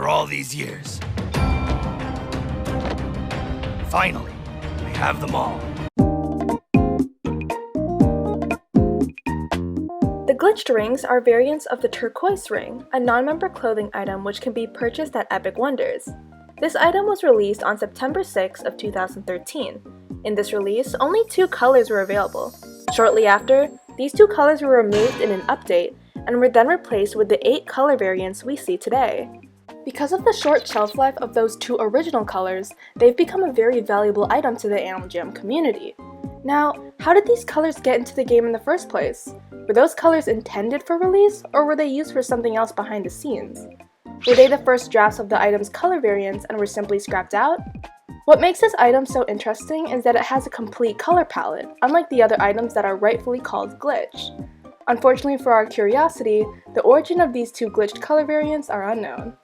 after all these years. Finally, I have them all. The glitched rings are variants of the turquoise ring, a non-member clothing item which can be purchased at Epic Wonders. This item was released on September 6 of 2013. In this release, only 2 colors were available. Shortly after, these 2 colors were removed in an update and were then replaced with the 8 color variants we see today. Because of the short shelf life of those 2 original colors, they've become a very valuable item to the Animal Jam community. Now, how did these colors get into the game in the first place? Were those colors intended for release, or were they used for something else behind the scenes? Were they the first drafts of the item's color variants and were simply scrapped out? What makes this item so interesting is that it has a complete color palette, unlike the other items that are rightfully called glitch. Unfortunately for our curiosity, the origin of these 2 glitched color variants are unknown.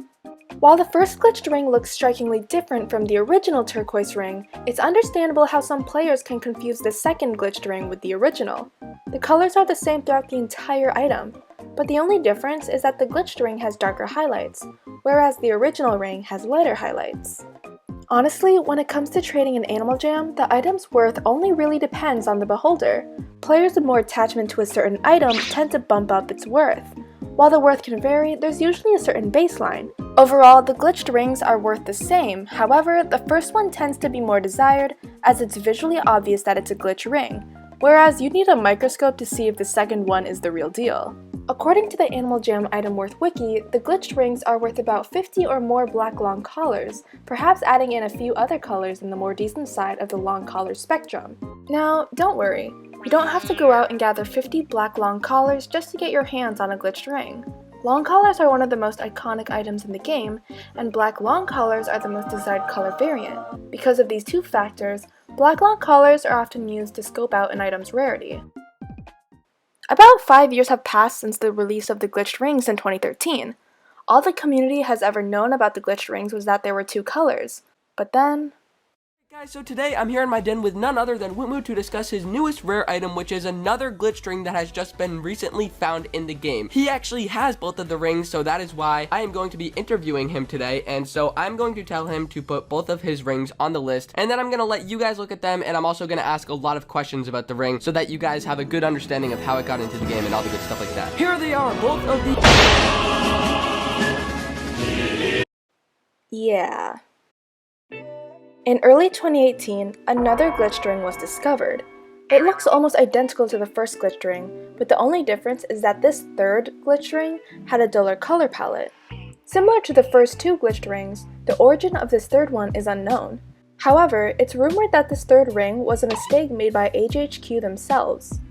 While the first glitched ring looks strikingly different from the original turquoise ring, it's understandable how some players can confuse the second glitched ring with the original. The colors are the same throughout the entire item, but the only difference is that the glitched ring has darker highlights, whereas the original ring has lighter highlights. Honestly, when it comes to trading in Animal Jam, the item's worth only really depends on the beholder. Players with more attachment to a certain item tend to bump up its worth. While the worth can vary, there's usually a certain baseline. Overall, the glitched rings are worth the same, however, the first one tends to be more desired as it's visually obvious that it's a glitch ring, whereas you'd need a microscope to see if the second one is the real deal. According to the Animal Jam item worth wiki, the glitched rings are worth about 50 or more black long collars, perhaps adding in a few other colors in the more decent side of the long collar spectrum. Now, don't worry, you don't have to go out and gather 50 black long collars just to get your hands on a glitched ring. Long collars are one of the most iconic items in the game, and black long collars are the most desired color variant. Because of these 2 factors, black long collars are often used to scope out an item's rarity. About 5 years have passed since the release of the glitched rings in 2013. All the community has ever known about the glitched rings was that there were 2 colors. But then... Guys, so today I'm here in my den with none other than Witmu to discuss his newest rare item, which is another glitched ring that has just been recently found in the game. He actually has both of the rings, so that is why I am going to be interviewing him today, and so I'm going to tell him to put both of his rings on the list, and then I'm going to let you guys look at them, and I'm also going to ask a lot of questions about the ring so that you guys have a good understanding of how it got into the game and all the good stuff like that. Here they are, both of the... Yeah. In early 2018, another glitched ring was discovered. It looks almost identical to the first glitched ring, but the only difference is that this third glitched ring had a duller color palette. Similar to the first 2 glitched rings, the origin of this third one is unknown. However, it's rumored that this third ring was a mistake made by AJHQ themselves.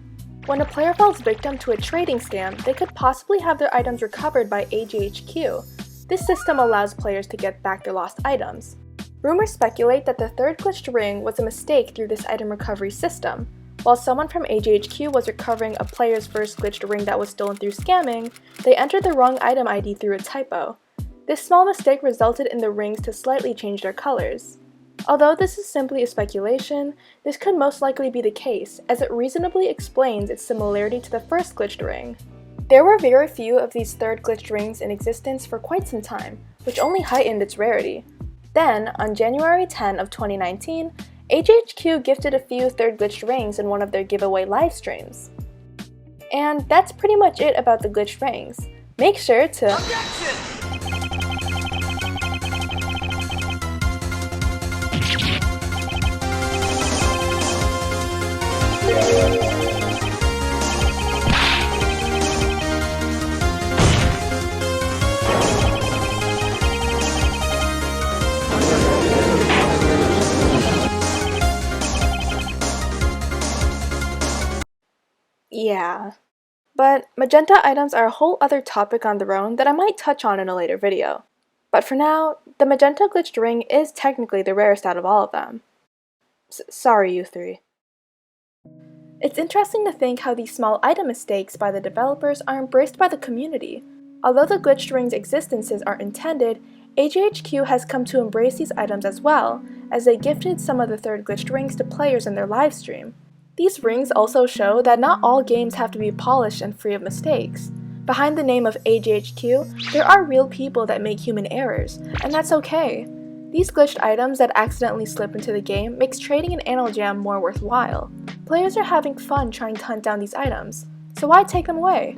When a player falls victim to a trading scam, they could possibly have their items recovered by AJHQ. This system allows players to get back their lost items. Rumors speculate that the third glitched ring was a mistake through this item recovery system. While someone from AJHQ was recovering a player's first glitched ring that was stolen through scamming, they entered the wrong item ID through a typo. This small mistake resulted in the rings to slightly change their colors. Although this is simply a speculation, this could most likely be the case, as it reasonably explains its similarity to the first glitched ring. There were very few of these third glitched rings in existence for quite some time, which only heightened its rarity. Then, on January 10 of 2019, AJHQ gifted a few third glitched rings in one of their giveaway live streams. And that's pretty much it about the glitched rings. Make sure to... Objection! Yeah. But magenta items are a whole other topic on their own that I might touch on in a later video. But for now, the magenta glitched ring is technically the rarest out of all of them. Sorry, you 3. It's interesting to think how these small item mistakes by the developers are embraced by the community. Although the glitched ring's existences aren't intended, AJHQ has come to embrace these items as well, as they gifted some of the third glitched rings to players in their livestream. These rings also show that not all games have to be polished and free of mistakes. Behind the name of AGHQ, there are real people that make human errors, and that's okay. These glitched items that accidentally slip into the game makes trading an Anal Jam more worthwhile. Players are having fun trying to hunt down these items, so why take them away?